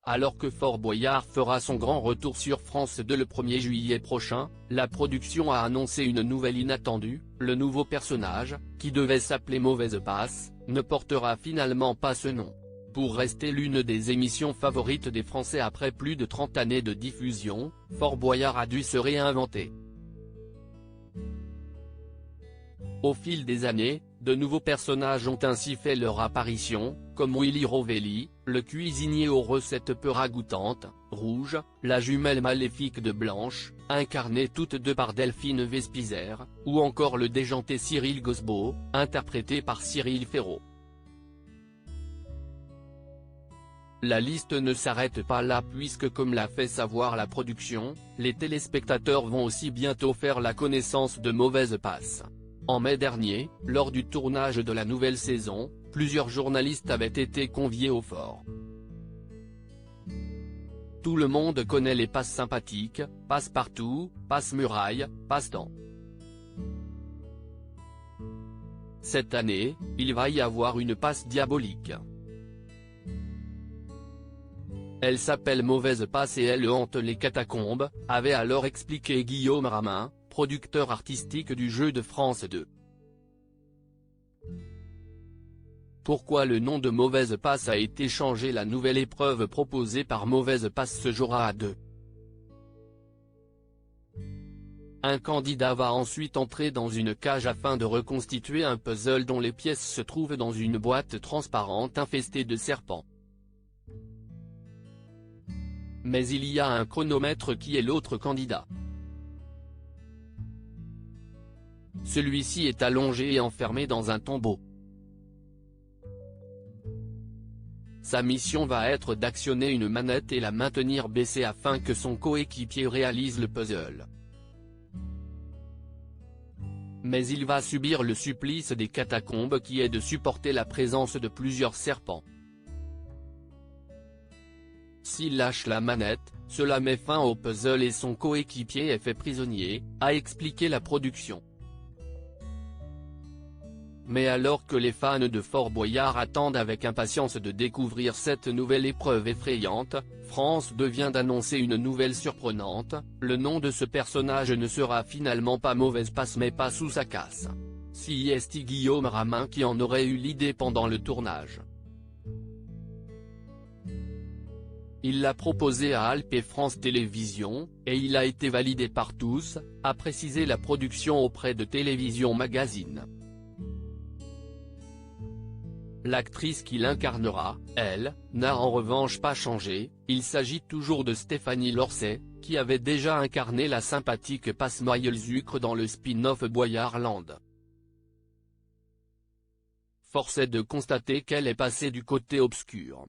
Alors que Fort Boyard fera son grand retour sur France 2 le 1er juillet prochain, la production a annoncé une nouvelle inattendue: le nouveau personnage, qui devait s'appeler Mauvaise Passe, ne portera finalement pas ce nom. Pour rester l'une des émissions favorites des Français après plus de 30 années de diffusion, Fort Boyard a dû se réinventer. Au fil des années, de nouveaux personnages ont ainsi fait leur apparition, comme Willy Rovelli, le cuisinier aux recettes peu ragoûtantes, Rouge, la jumelle maléfique de Blanche, incarnée toutes deux par Delphine Vespizer, ou encore le déjanté Cyril Gosbeau, interprété par Cyril Ferraud. La liste ne s'arrête pas là puisque, comme l'a fait savoir la production, les téléspectateurs vont aussi bientôt faire la connaissance de Mauvaise Passe. En mai dernier, lors du tournage de la nouvelle saison, plusieurs journalistes avaient été conviés au fort. Tout le monde connaît les passes sympathiques, Passe-Partout, Passe-Muraille, Passe-Temps. Cette année, il va y avoir une passe diabolique. Elle s'appelle Mauvaise Passe et elle hante les catacombes, avait alors expliqué Guillaume Ramin, producteur artistique du jeu de France 2. Pourquoi le nom de Mauvaise Passe a été changé? La nouvelle épreuve proposée par Mauvaise Passe se jouera à deux. Un candidat va ensuite entrer dans une cage afin de reconstituer un puzzle dont les pièces se trouvent dans une boîte transparente infestée de serpents. Mais il y a un chronomètre qui est l'autre candidat. Celui-ci est allongé et enfermé dans un tombeau. Sa mission va être d'actionner une manette et la maintenir baissée afin que son coéquipier réalise le puzzle. Mais il va subir le supplice des catacombes qui est de supporter la présence de plusieurs serpents. S'il lâche la manette, cela met fin au puzzle et son coéquipier est fait prisonnier, a expliqué la production. Mais alors que les fans de Fort Boyard attendent avec impatience de découvrir cette nouvelle épreuve effrayante, France 2 vient d'annoncer une nouvelle surprenante: le nom de ce personnage ne sera finalement pas Mauvaise Passe mais Passe ou ça casse. C'est Guillaume Ramin qui en aurait eu l'idée pendant le tournage. Il l'a proposé à Alp et France Télévisions, et il a été validé par tous, a précisé la production auprès de Télévision Magazine. L'actrice qui l'incarnera, elle, n'a en revanche pas changé. Il s'agit toujours de Stéphanie Lorset, qui avait déjà incarné la sympathique Passe-Moyelzucre dans le spin-off Boyardland. Force est de constater qu'elle est passée du côté obscur.